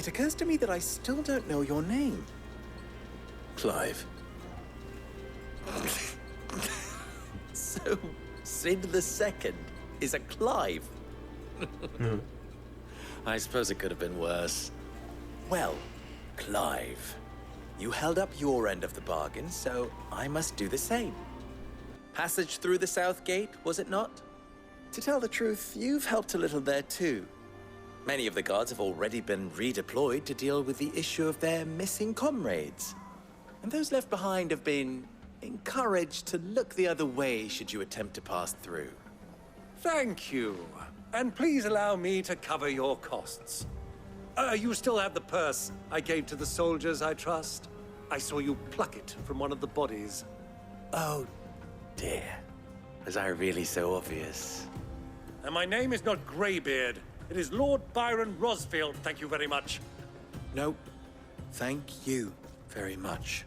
It occurs to me that I still don't know your name. Clive. So, Sid the Second is a Clive? I suppose it could have been worse. Well, Clive, you held up your end of the bargain, so I must do the same. Passage through the South Gate, was it not? To tell the truth, you've helped a little there too. Many of the guards have already been redeployed to deal with the issue of their missing comrades. And those left behind have been encouraged to look the other way should you attempt to pass through. Thank you. And please allow me to cover your costs. You still have the purse I gave to the soldiers, I trust? I saw you pluck it from one of the bodies. Oh, dear. Was I really so obvious? And my name is not Greybeard. It is Lord Byron Rosfield, thank you very much. No, thank you very much,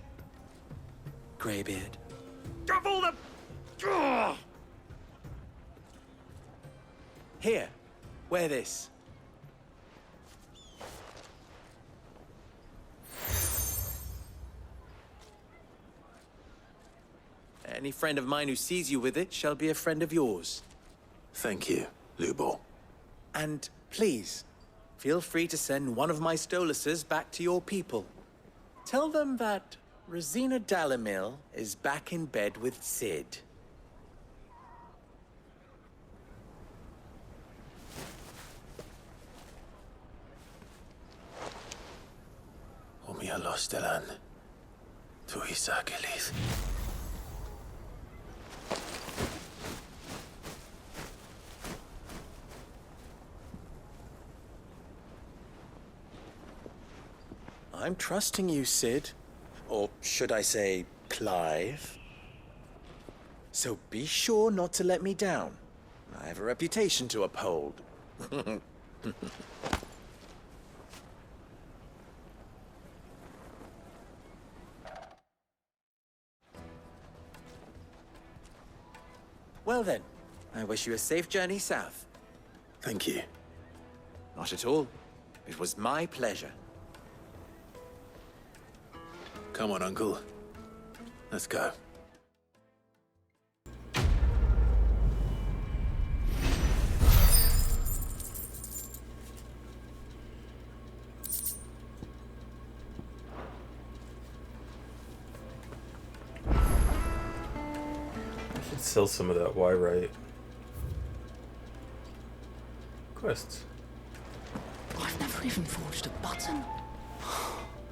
Greybeard. Of all the... Ugh! Here, wear this. Any friend of mine who sees you with it shall be a friend of yours. Thank you, Lubor. And please, feel free to send one of my Stoluses back to your people. Tell them that Rosina Dalamil is back in bed with Sid. Omia lostelan. Tu isakelis. I'm trusting you, Sid. Or should I say, Clive? So be sure not to let me down. I have a reputation to uphold. Well then, I wish you a safe journey south. Thank you. Not at all. It was my pleasure. Come on, Uncle. Let's go. I should sell some of that Y-Right. Quests. I've never even forged a button.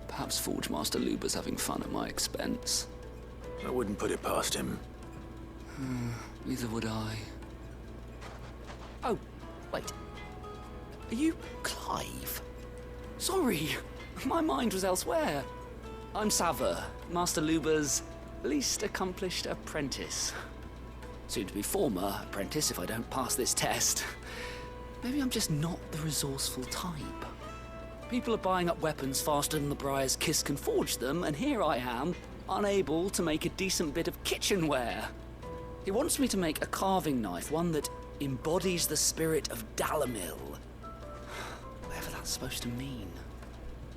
Perhaps Forge Master Luber's having fun at my expense. I wouldn't put it past him. Neither would I. Oh, wait. Are you Clive? Sorry, my mind was elsewhere. I'm Sava, Master Luber's least accomplished apprentice. Soon to be former apprentice if I don't pass this test. Maybe I'm just not the resourceful type. People are buying up weapons faster than the Briar's Kiss can forge them, and here I am, unable to make a decent bit of kitchenware. He wants me to make a carving knife, one that embodies the spirit of Dalamil. Whatever that's supposed to mean.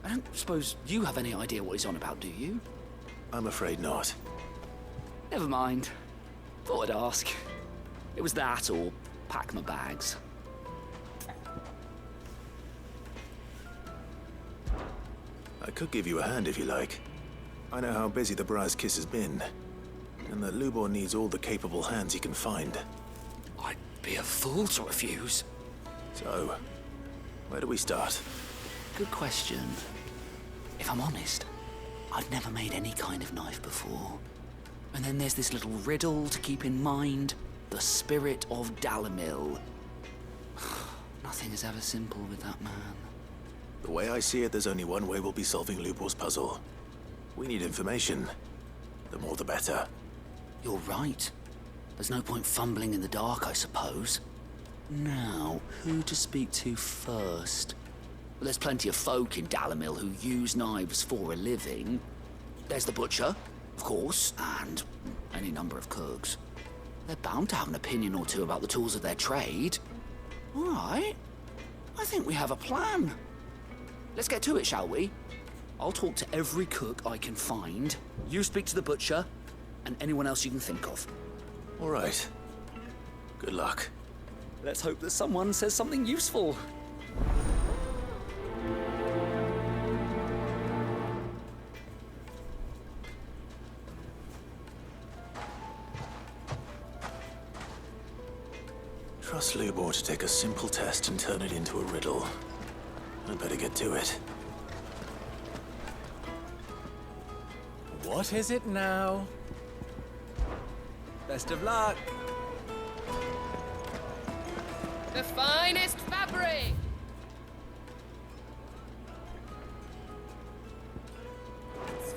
I don't suppose you have any idea what he's on about, do you? I'm afraid not. Never mind. Thought I'd ask. It was that or pack my bags. I could give you a hand if you like. I know how busy the Briar's Kiss has been, and that Lubor needs all the capable hands he can find. I'd be a fool to refuse. So, where do we start? Good question. If I'm honest, I've never made any kind of knife before. And then there's this little riddle to keep in mind. The spirit of Dalamil. Nothing is ever simple with that man. The way I see it, there's only one way we'll be solving Lubor's puzzle. We need information. The more the better. You're right. There's no point fumbling in the dark, I suppose. Now, who to speak to first? Well, there's plenty of folk in Dalamil who use knives for a living. There's the butcher, of course, and any number of cooks. They're bound to have an opinion or two about the tools of their trade. All right. I think we have a plan. let's get to it, shall we? I'll talk to every cook I can find. You speak to the butcher, and anyone else you can think of. All right. Good luck. Let's hope that someone says something useful. Trust Lubor to take a simple test and turn it into a riddle. I better get to it. What is it now? Best of luck. The finest fabric!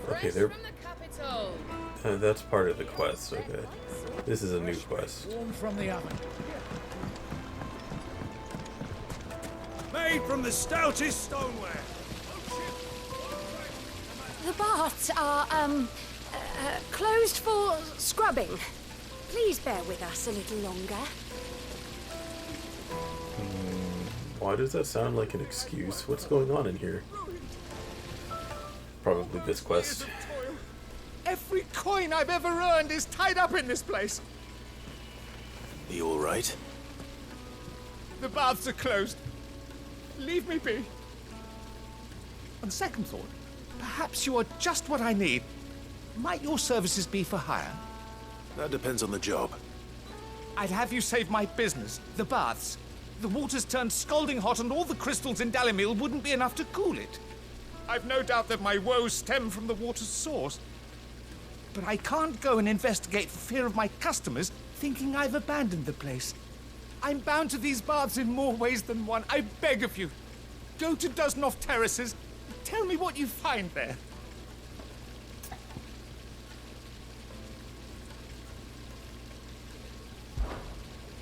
Okay, Fresh they're... from the capital. that's part of the quest, okay. This is a new quest. Warm from the oven. Made from the stoutest stoneware. The baths are, closed for scrubbing. Please bear with us a little longer. Why does that sound like an excuse? What's going on in here? Probably this quest. Every coin I've ever earned is tied up in this place. You all right? The baths are closed. Leave me be. On second thought, perhaps you are just what I need. Might your services be for hire? That depends on the job. I'd have you save my business, the baths. The water's turned scalding hot and all the crystals in Dalimil wouldn't be enough to cool it. I've no doubt that my woes stem from the water's source. But I can't go and investigate for fear of my customers thinking I've abandoned the place. I'm bound to these baths in more ways than one. I beg of you. Go to Dusnov Terraces. Tell me what you find there.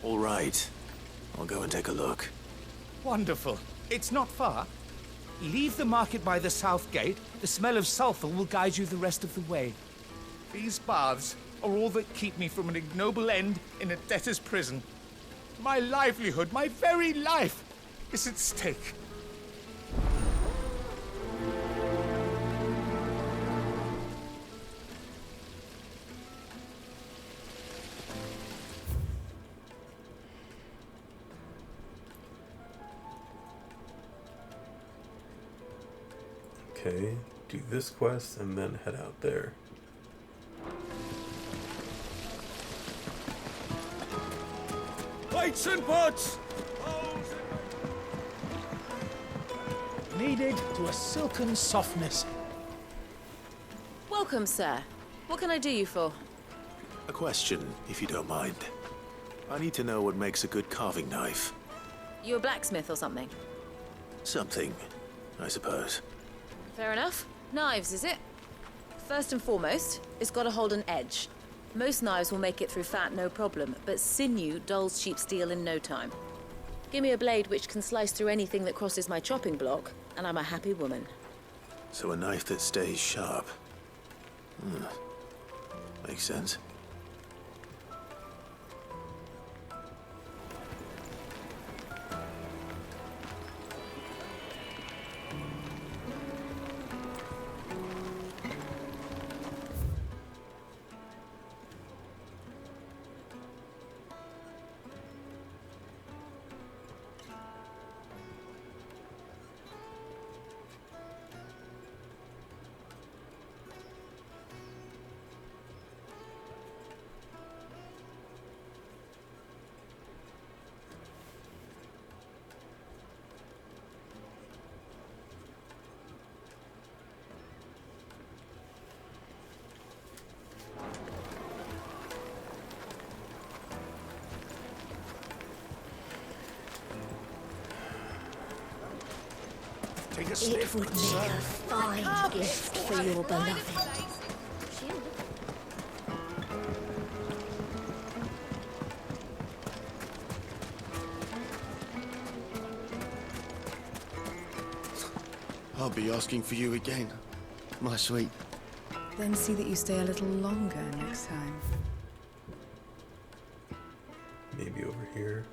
All right. I'll go and take a look. Wonderful. It's not far. Leave the market by the south gate. The smell of sulfur will guide you the rest of the way. These baths are all that keep me from an ignoble end in a debtor's prison. My livelihood, my very life, is at stake. Okay, do this quest and then head out there. Plates and pots! Kneaded to a silken softness. Welcome, sir. What can I do you for? A question, if you don't mind. I need to know what makes a good carving knife. You a blacksmith or something? Something, I suppose. Fair enough. Knives, is it? First and foremost, it's got to hold an edge. Most knives will make it through fat, no problem, but sinew dulls cheap steel in no time. Give me a blade which can slice through anything that crosses my chopping block, and I'm a happy woman. So a knife that stays sharp. Makes sense. Take a It sniff. would make a fine gift for your beloved. I'll be asking for you again, my sweet. Then see that you stay a little longer next time. Maybe over here.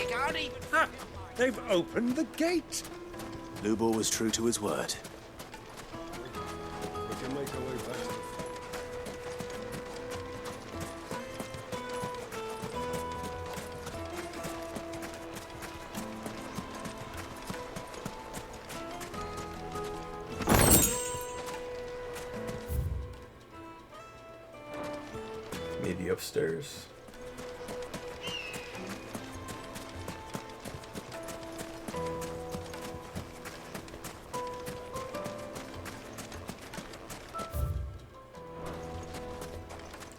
can't even... Ah, they've opened the gate! Lubor was true to his word. We can make our way back to the... Maybe upstairs.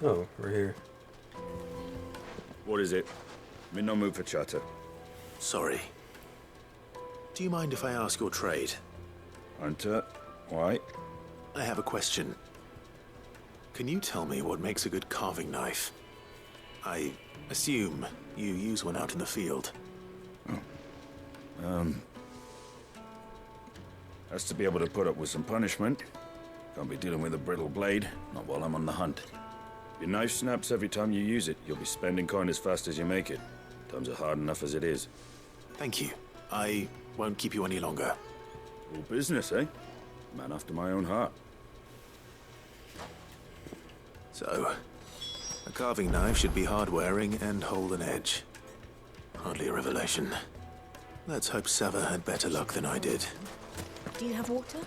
Oh, we're here. What is it? I'm in no mood for chatter. Sorry. Do you mind if I ask your trade? Hunter, why? I have a question. Can you tell me what makes a good carving knife? I assume you use one out in the field. Has to be able to put up with some punishment. Can't be dealing with a brittle blade, not while I'm on the hunt. Your knife snaps every time you use it. You'll be spending coin as fast as you make it. Times are hard enough as it is. Thank you. I won't keep you any longer. All business, eh? Man after my own heart. So, a carving knife should be hard-wearing and hold an edge. Hardly a revelation. Let's hope Sava had better luck than I did. Do you have water?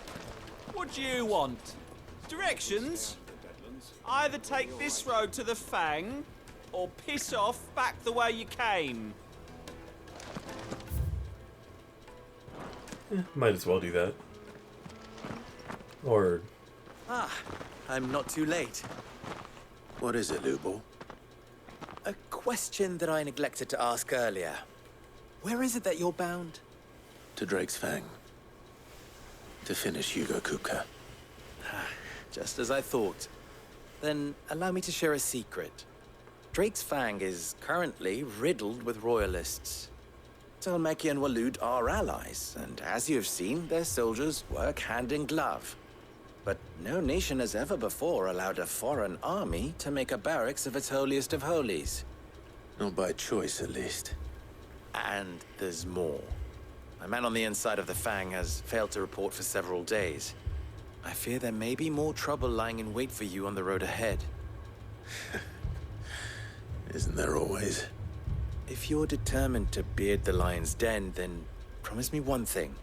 What do you want? Directions? Either take this road to the Fang, or piss off back the way you came. Might as well do that. Or... Ah, I'm not too late. What is it, Lubor? A question that I neglected to ask earlier. Where is it that you're bound? To Drake's Fang. To finish Hugo Kupka. Just as I thought. Then allow me to share a secret. Drake's Fang is currently riddled with royalists. Talmeki and Walud are allies, and as you have seen, their soldiers work hand in glove. But no nation has ever before allowed a foreign army to make a barracks of its holiest of holies. Not by choice, at least. And there's more. A man on the inside of the Fang has failed to report for several days. I fear there may be more trouble lying in wait for you on the road ahead. Isn't there always? If you're determined to beard the lion's den, then promise me one thing.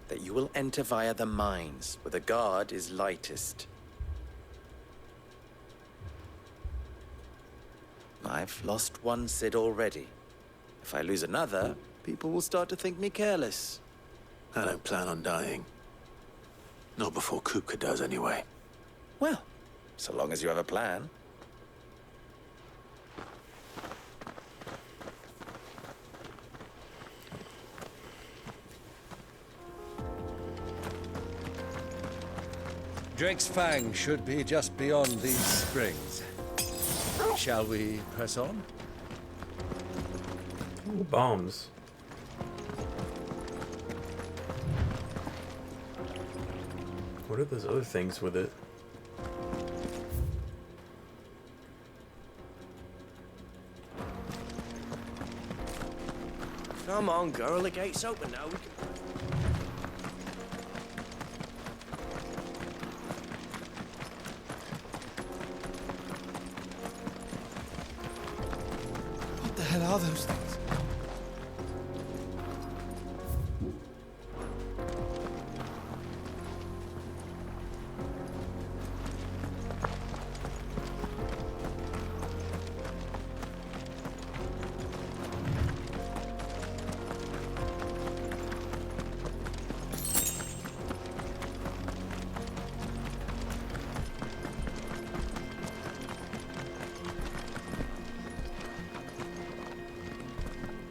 That you will enter via the mines, where the guard is lightest. I've lost one Cid already. If I lose another, people will start to think me careless. I don't plan on dying. Not before Kupka does, anyway. Well, so long as you have a plan. Drake's Fang should be just beyond these springs. Shall we press on? Ooh, bombs. What are those other things with it? Come on, girl, the gate's open now. We can... What the hell are those things?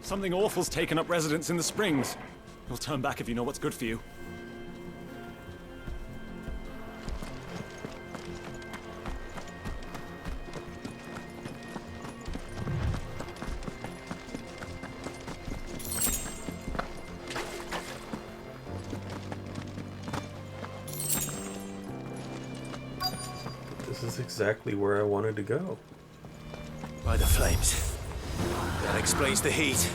Something awful's taken up residence in the springs. You'll turn back if you know what's good for you. This is exactly where I wanted to go. By the flames. That explains the heat.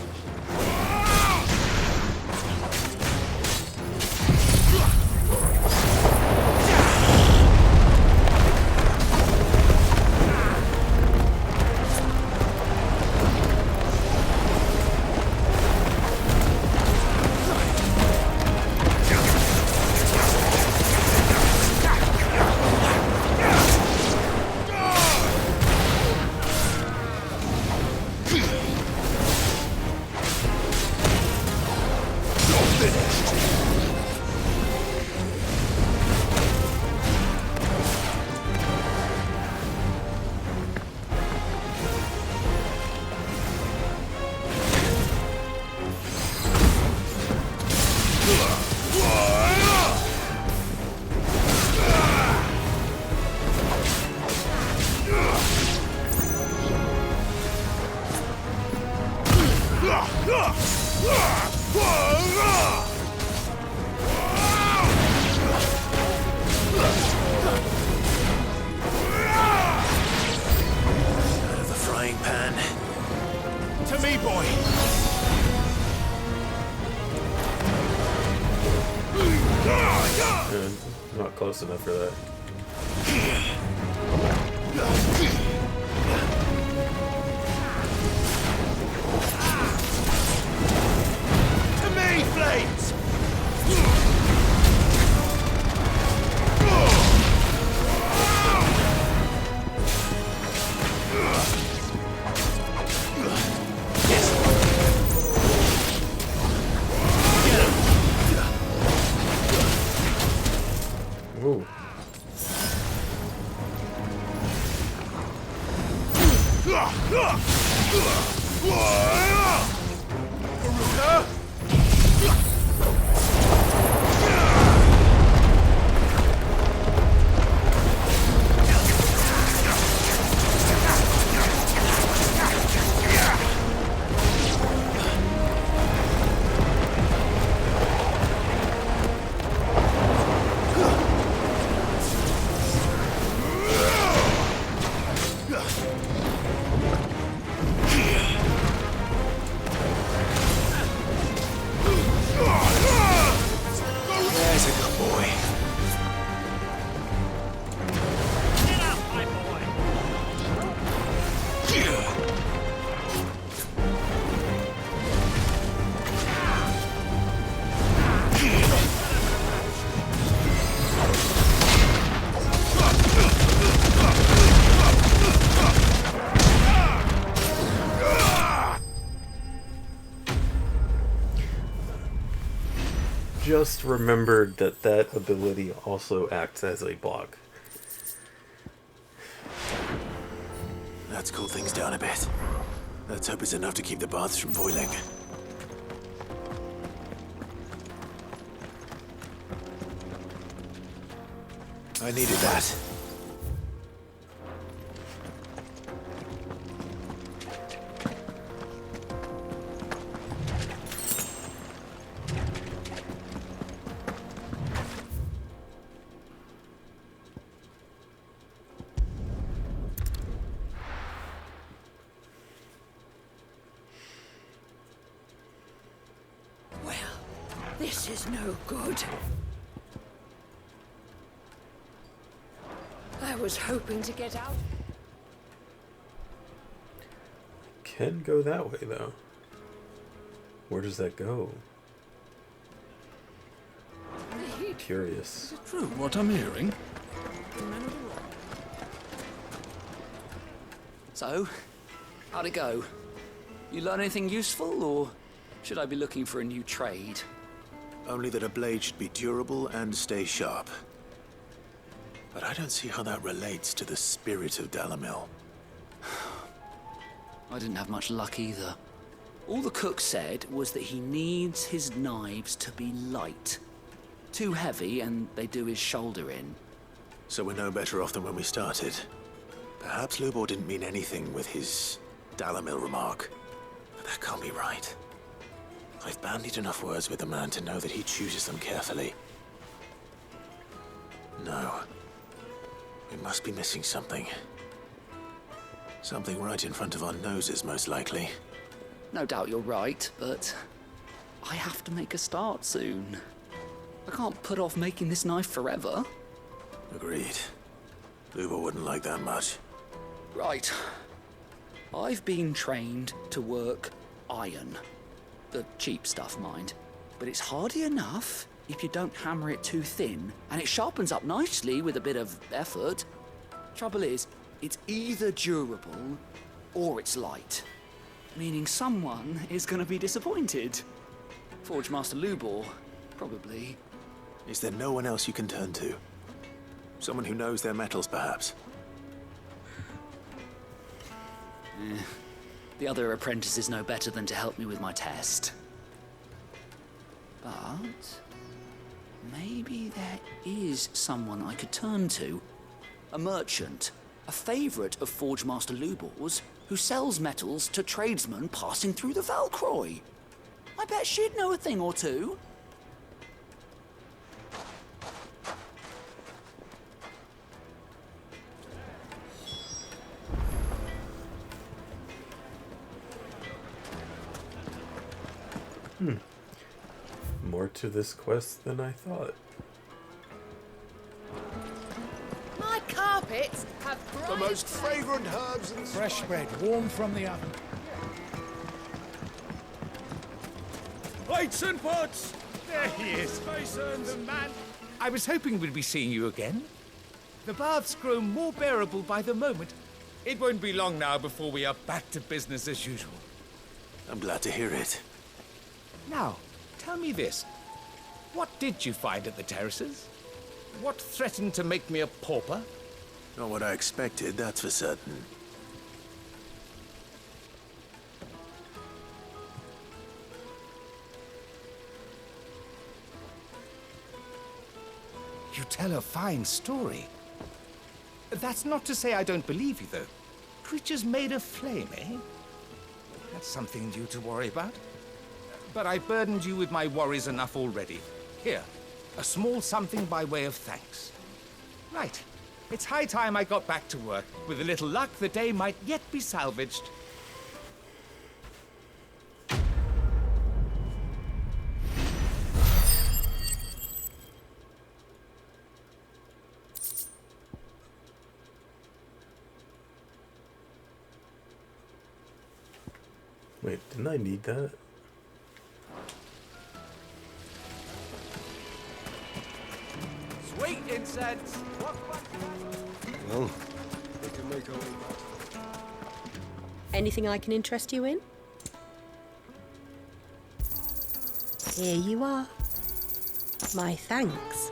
Out of the frying pan. To me, boy! Not close enough for that. To me, flames! Ooh. There's a good boy. Just remembered that that ability also acts as a block. Let's cool things down a bit. Let's hope it's enough to keep the baths from boiling. I needed that. This is no good. I was hoping to get out. Can go that way though. Where does that go? Curious. Is it true what I'm hearing? So, how'd it go? You learn anything useful, or should I be looking for a new trade? Only that a blade should be durable and stay sharp. But I don't see how that relates to the spirit of Dalamil. I didn't have much luck either. All the cook said was that he needs his knives to be light. Too heavy and they do his shoulder in. So we're no better off than when we started. Perhaps Lubor didn't mean anything with his Dalamil remark. But that can't be right. I've bandied enough words with the man to know that he chooses them carefully. No. We must be missing something. Something right in front of our noses, most likely. No doubt you're right, but I have to make a start soon. I can't put off making this knife forever. Agreed. Luba wouldn't like that much. Right. I've been trained to work iron. The cheap stuff, mind. But it's hardy enough if you don't hammer it too thin, and it sharpens up nicely with a bit of effort. Trouble is, it's either durable or it's light. Meaning someone is going to be disappointed. Forge Master Lubor, probably. Is there no one else you can turn to? Someone who knows their metals, perhaps? The other apprentices know better than to help me with my test. But maybe there is someone I could turn to. A merchant, a favourite of Forge Master Lubor's, who sells metals to tradesmen passing through the Valcroy. I bet she'd know a thing or two. More to this quest than I thought. My carpets have The most fragrant herbs and fresh bread, warm from the oven. Plates and pots! There he is, Mason, the man. I was hoping we'd be seeing you again. The baths grow more bearable by the moment. It won't be long now before we are back to business as usual. I'm glad to hear it. Now, tell me this. What did you find at the terraces? What threatened to make me a pauper? Not what I expected, that's for certain. You tell a fine story. That's not to say I don't believe you, though. Creatures made of flame, eh? That's something new to worry about. But I've burdened you with my worries enough already. Here, a small something by way of thanks. Right. It's high time I got back to work. With a little luck, the day might yet be salvaged. Wait, didn't I need that? Sweet incense! Well, we can make our way back. Anything I can interest you in? Here you are. My thanks.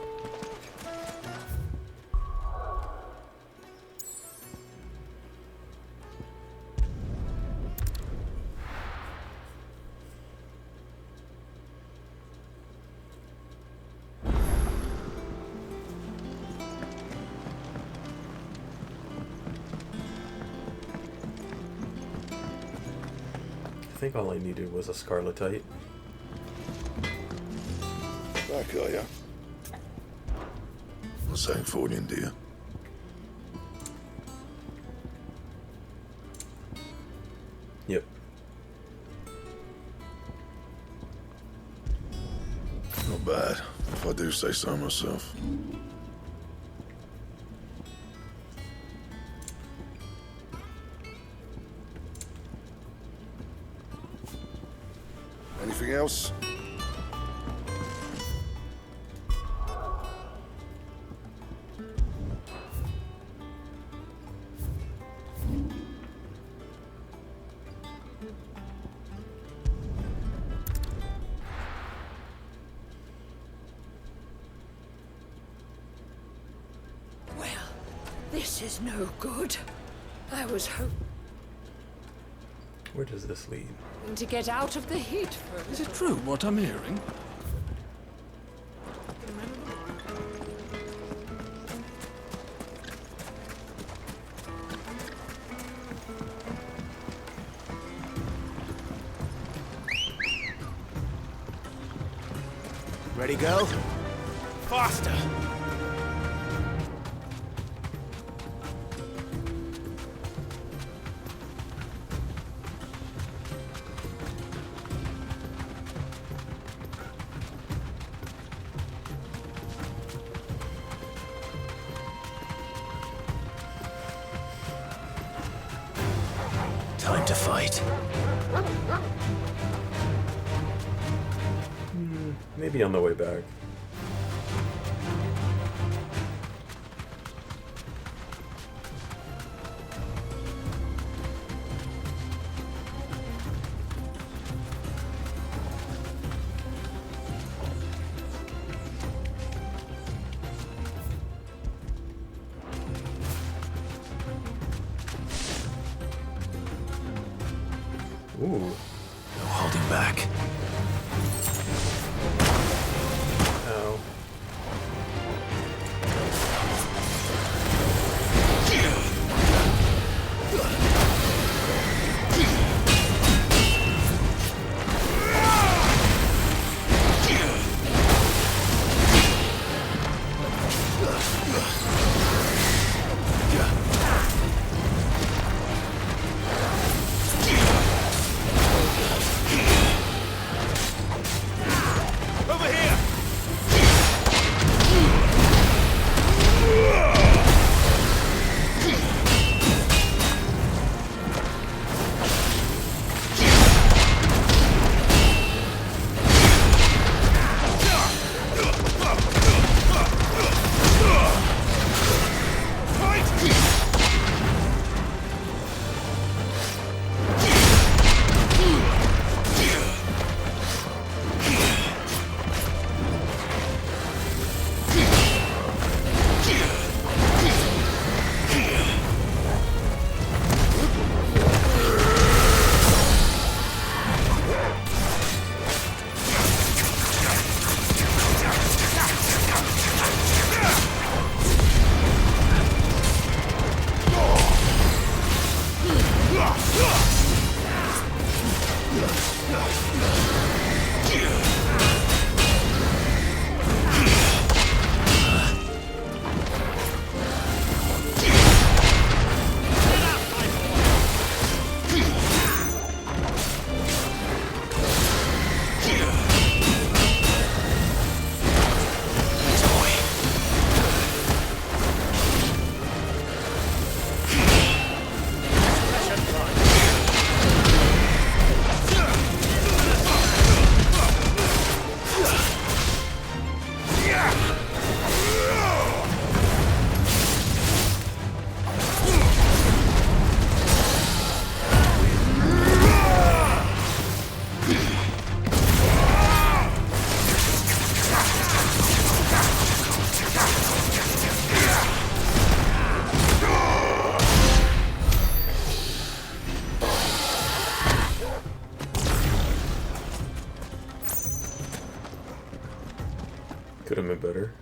I think all I needed was a scarletite. Back, are ya? Not saying Fornian, do you? Yep. Not bad, if I do say so myself. Anything else? Well, this is no good. I was hoping Where does this lead? to get out of the heat for a Is it true what I'm hearing? Ready, go? Faster! to fight. Maybe on the way back. Ooh. No holding back. Ow. Could have been better.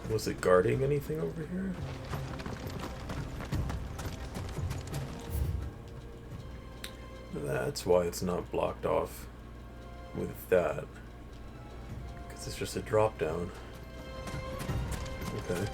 Was it guarding anything over here? That's why it's not blocked off with that. Because it's just a drop down. Okay.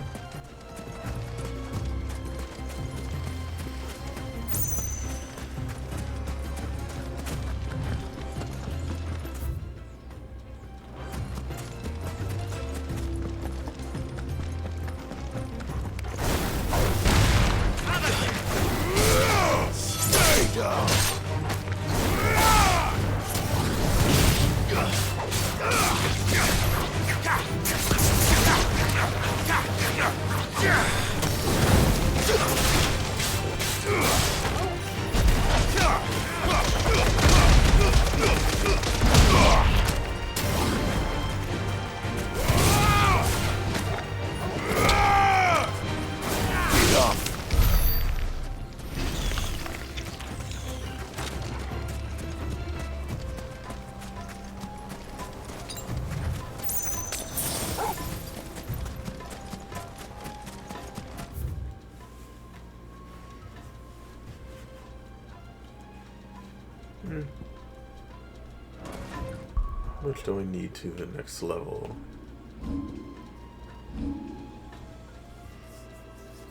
How much do I need to the next level?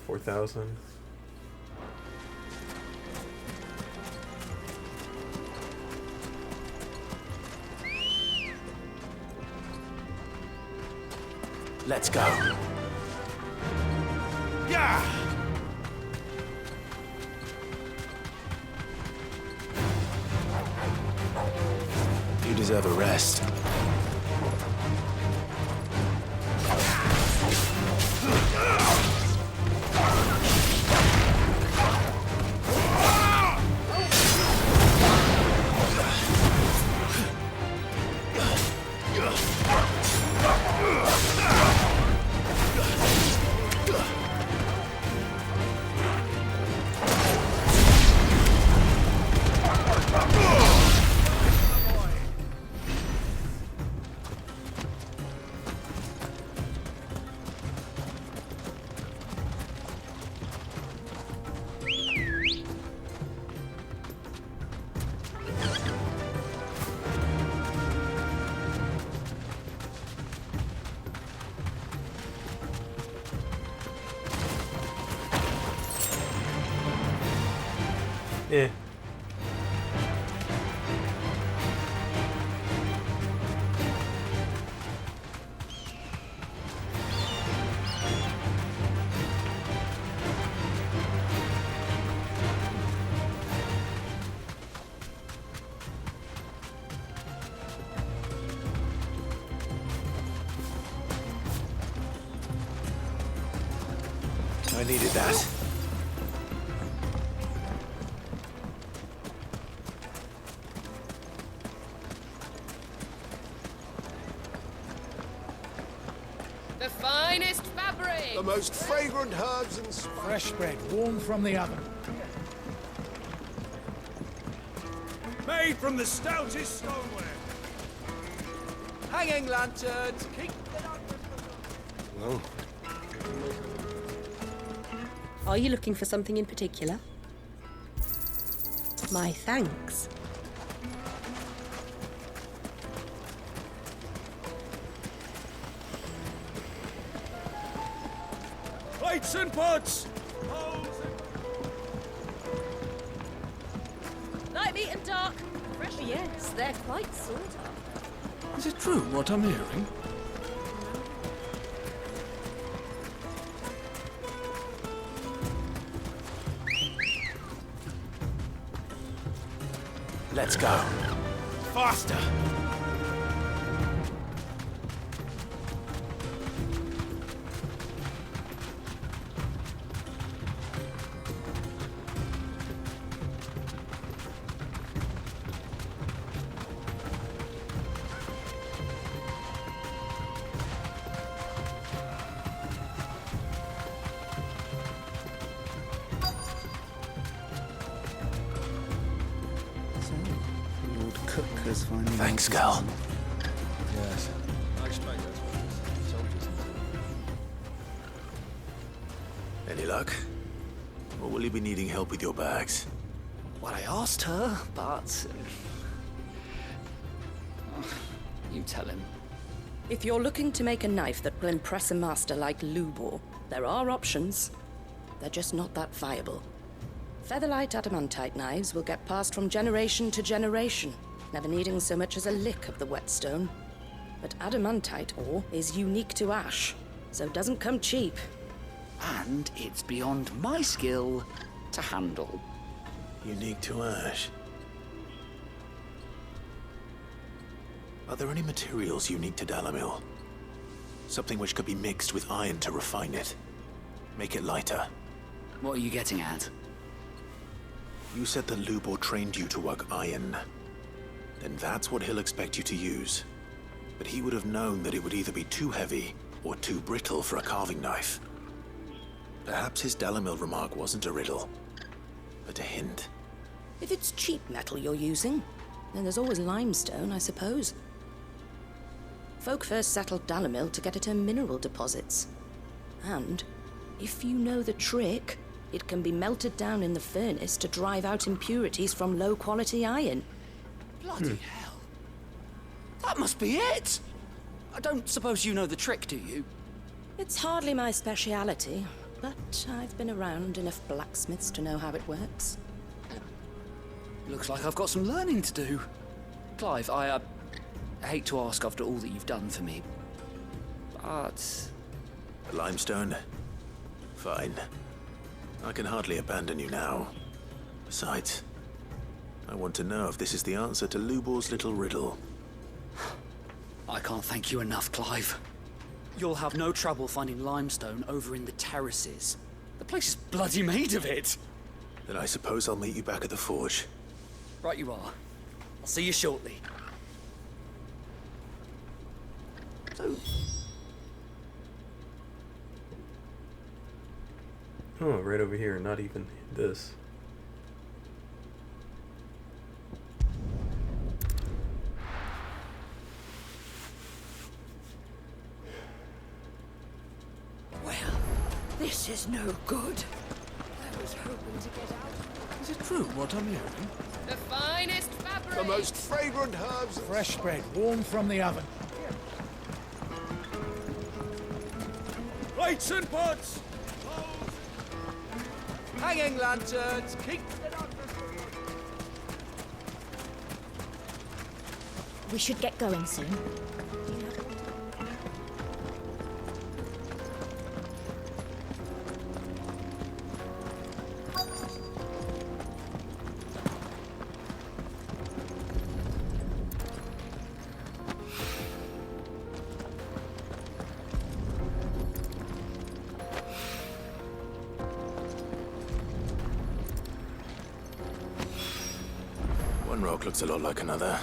4,000? Let's go. You deserve a rest. Yeah. I needed that. The finest fabric! The most fragrant herbs and spices. Fresh bread, warm from the oven. Made from the stoutest stoneware. Hanging lanterns, keep the light. Well, Are you looking for something in particular? My thanks. Plates and pots! Light meat and dark. Fresh, yes, they're quite sought after. Is it true what I'm hearing? Let's go. Faster! Thanks, Gal. yes. I expect that's what soldiers. Any luck? Or will you be needing help with your bags? Well, I asked her, but... you tell him. If you're looking to make a knife that will impress a master like Lubor, there are options. They're just not that viable. Featherlight adamantite knives will get passed from generation to generation, never needing so much as a lick of the whetstone. But adamantite ore is unique to ash, so it doesn't come cheap. And it's beyond my skill to handle. Unique to ash. Are there any materials unique to Dalamil? Something which could be mixed with iron to refine it. Make it lighter. What are you getting at? You said that Lubor trained you to work iron. Then that's what he'll expect you to use. But he would have known that it would either be too heavy or too brittle for a carving knife. Perhaps his Dalamil remark wasn't a riddle, but a hint. If it's cheap metal you're using, then there's always limestone, I suppose. Folk first settled Dalamil to get at her mineral deposits. And, if you know the trick, it can be melted down in the furnace to drive out impurities from low-quality iron. Bloody hell. That must be it! I don't suppose you know the trick, do you? It's hardly my speciality, but I've been around enough blacksmiths to know how it works. Looks like I've got some learning to do. Clive, I hate to ask after all that you've done for me, but... The limestone? Fine. I can hardly abandon you now. Besides, I want to know if this is the answer to Lubor's little riddle. I can't thank you enough, Clive. You'll have no trouble finding limestone over in the terraces. The place is bloody made of it. Then I suppose I'll meet you back at the forge. Right you are. I'll see you shortly. So... Oh, right over here, not even this. Well, this is no good. I was hoping to get out. Is it true what I'm hearing? The finest fabric. The most fragrant herbs. Fresh bread, warm from the oven. Lights and pots! Hanging lanterns, keep it up. We should get going soon. One rock looks a lot like another.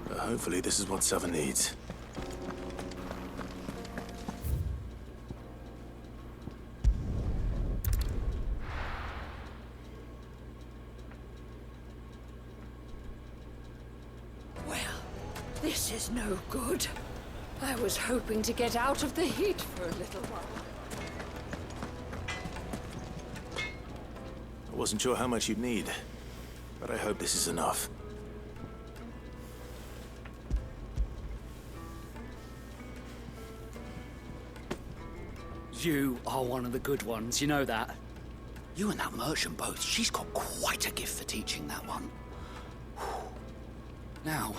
But hopefully this is what Sava needs. Well, this is no good. I was hoping to get out of the heat for a little while. I wasn't sure how much you'd need, but I hope this is enough. You are one of the good ones, you know that. You and that merchant both, she's got quite a gift for teaching that one. Now,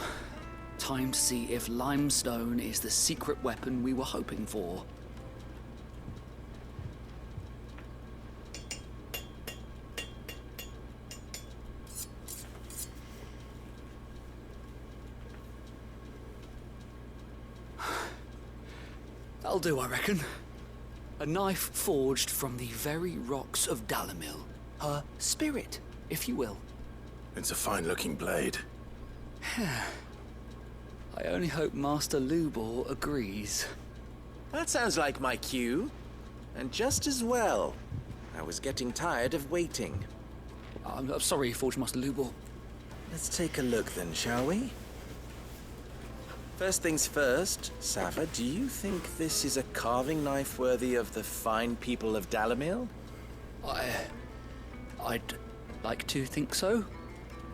time to see if limestone is the secret weapon we were hoping for. That'll do, I reckon. A knife forged from the very rocks of Dalimil. Her spirit, if you will. It's a fine-looking blade. I only hope Master Lubor agrees. That sounds like my cue. And just as well. I was getting tired of waiting. I'm sorry, Forge Master Lubor. Let's take a look then, shall we? First things first, Sava, do you think this is a carving knife worthy of the fine people of Dalimil? I'd like to think so.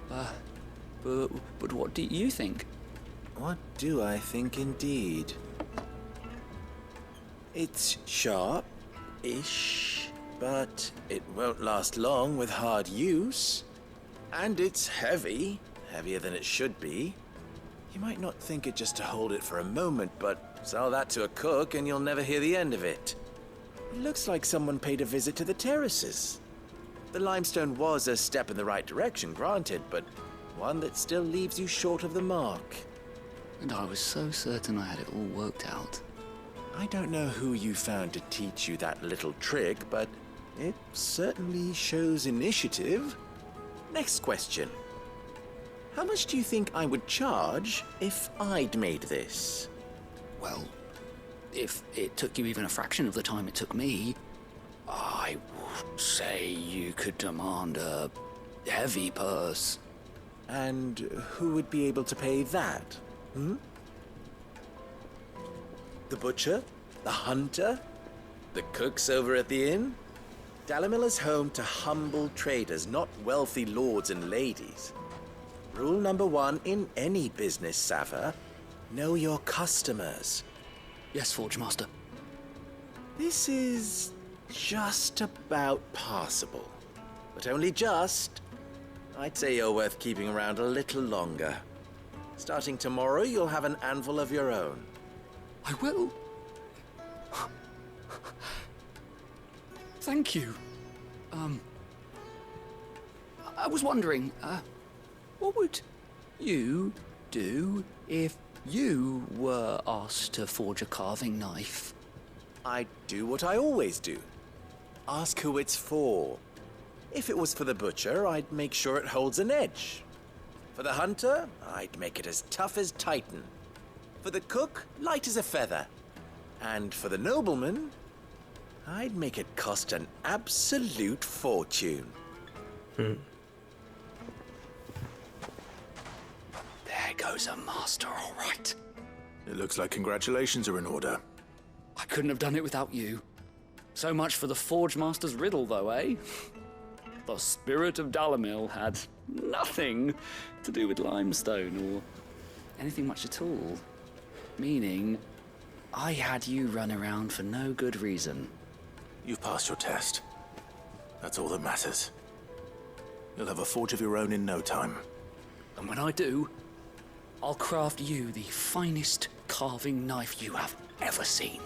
But what do you think? What do I think indeed? It's sharp-ish, but it won't last long with hard use. And it's heavy, heavier than it should be. You might not think it just to hold it for a moment, but sell that to a cook and you'll never hear the end of it. It looks like someone paid a visit to the terraces. The limestone was a step in the right direction, granted, but one that still leaves you short of the mark. And I was so certain I had it all worked out. I don't know who you found to teach you that little trick, but it certainly shows initiative. Next question. How much do you think I would charge if I'd made this? Well, if it took you even a fraction of the time it took me, I would say you could demand a heavy purse. And who would be able to pay that? The butcher? The hunter? The cooks over at the inn? Dalimil is home to humble traders, not wealthy lords and ladies. Rule number 1 in any business, Sava, know your customers. Yes, Forge Master. This is just about passable, but only just. I'd say you're worth keeping around a little longer. Starting tomorrow, you'll have an anvil of your own. I will. Thank you. I was wondering, what would you do if you were asked to forge a carving knife? I'd do what I always do. Ask who it's for. If it was for the butcher, I'd make sure it holds an edge. For the hunter, I'd make it as tough as Titan. For the cook, light as a feather. And for the nobleman, I'd make it cost an absolute fortune. There goes a master, all right. It looks like congratulations are in order. I couldn't have done it without you. So much for the Forge Master's riddle, though, eh? The spirit of Dalamil had nothing to do with limestone or anything much at all. Meaning, I had you run around for no good reason. You've passed your test. That's all that matters. You'll have a forge of your own in no time. And when I do, I'll craft you the finest carving knife you have ever seen.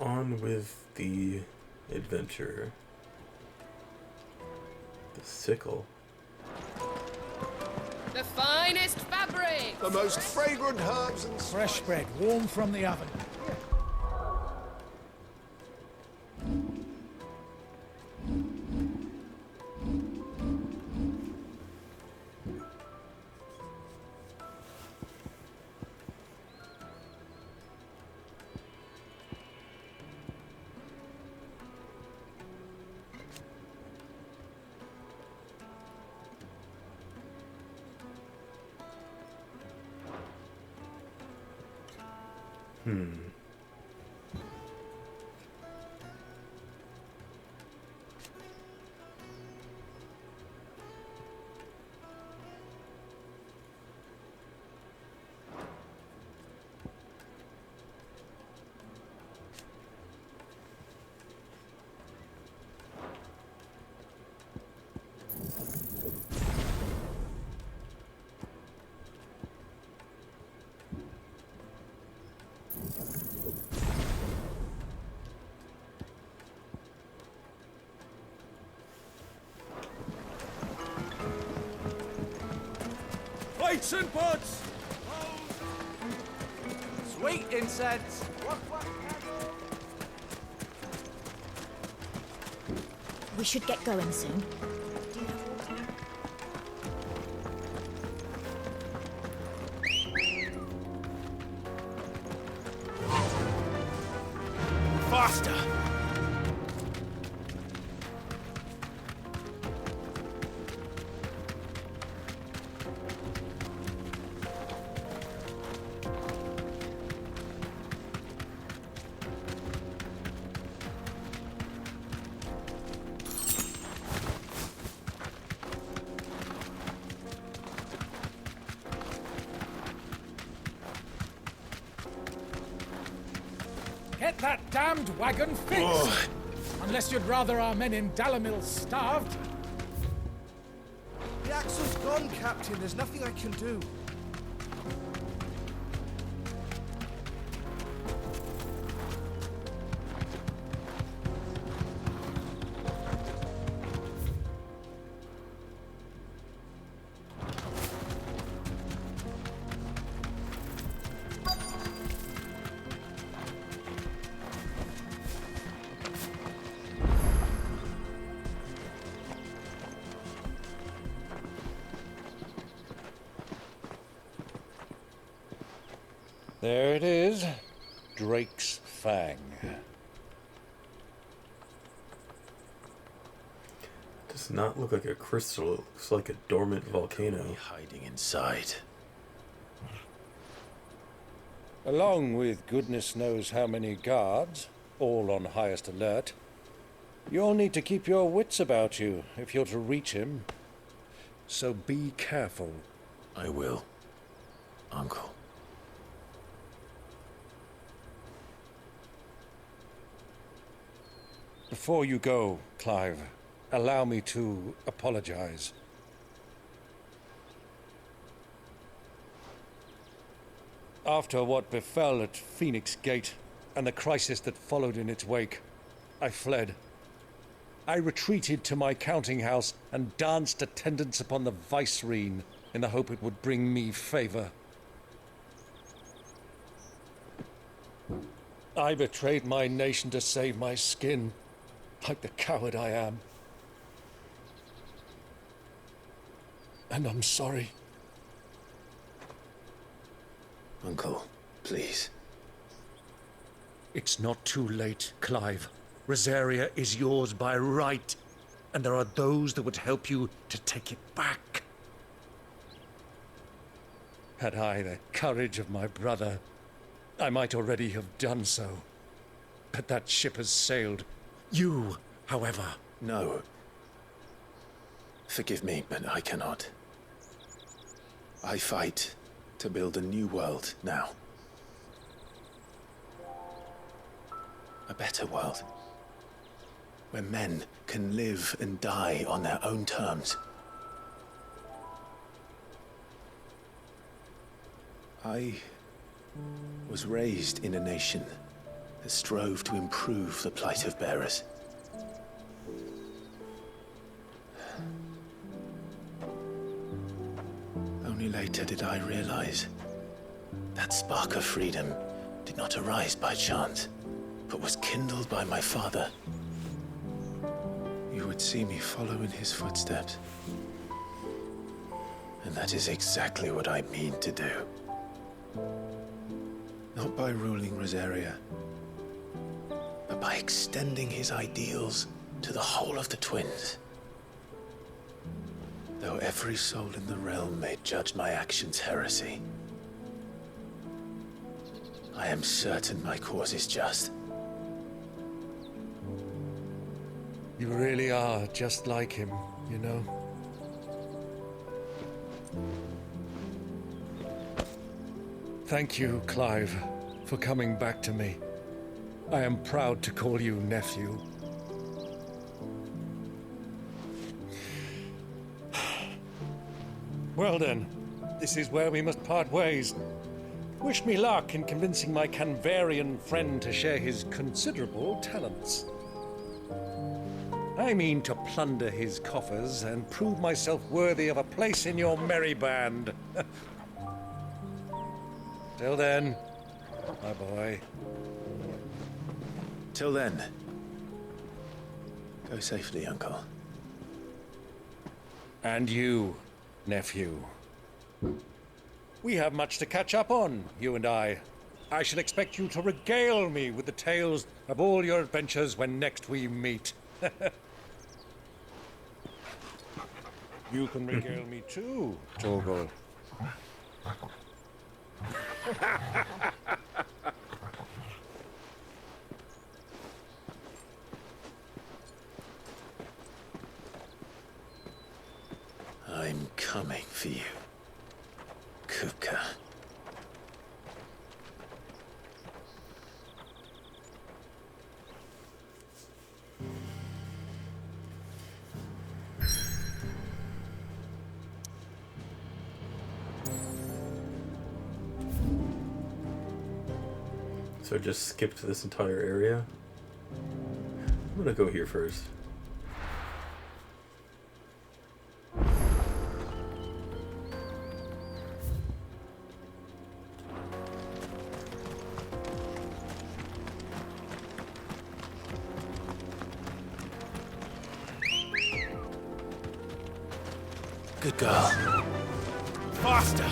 On with the adventure. The sickle. The finest fabric! The most fragrant herbs and fresh bread, warm from the oven. Plates and pots! Sweet incense! We should get going soon. Faster! Get that damned wagon fixed! Oh. Unless you'd rather our men in Dalamil starved. The axle's gone, Captain. There's nothing I can do. There it is. Drake's Fang. Does not look like a crystal. It looks like a dormant volcano. Hiding inside. Along with goodness knows how many guards, all on highest alert, you'll need to keep your wits about you if you're to reach him. So be careful. I will, Uncle. Before you go, Clive, allow me to apologize. After what befell at Phoenix Gate and the crisis that followed in its wake, I fled. I retreated to my counting house and danced attendance upon the vicereine in the hope it would bring me favor. I betrayed my nation to save my skin, like the coward I am. And I'm sorry. Uncle, please. It's not too late, Clive. Rosaria is yours by right, and there are those that would help you to take it back. Had I the courage of my brother, I might already have done so. But that ship has sailed. You, however... No. Forgive me, but I cannot. I fight to build a new world now. A better world. Where men can live and die on their own terms. I was raised in a nation that strove to improve the plight of bearers. Only later did I realize that spark of freedom did not arise by chance, but was kindled by my father. You would see me follow in his footsteps. And that is exactly what I mean to do. Not by ruling Rosaria, but by extending his ideals to the whole of the twins. Though every soul in the realm may judge my actions heresy, I am certain my cause is just. You really are just like him, you know? Thank you, Clive, for coming back to me. I am proud to call you nephew. Well then, this is where we must part ways. Wish me luck in convincing my Canvarian friend to share his considerable talents. I mean to plunder his coffers and prove myself worthy of a place in your merry band. Till then, my boy. Till then, go safely, Uncle. And you, nephew. We have much to catch up on, you and I. I shall expect you to regale me with the tales of all your adventures when next we meet. You can regale me too, Torgal. I'm coming for you, Kupka. So just skip to this entire area. I'm gonna go here first. Good girl. Faster!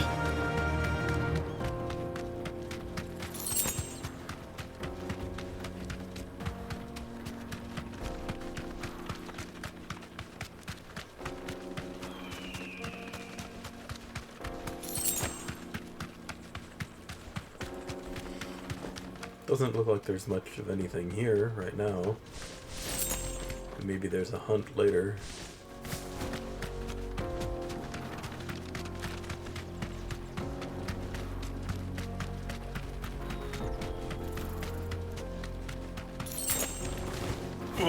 Doesn't look like there's much of anything here right now. Maybe there's a hunt later.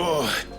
Oh.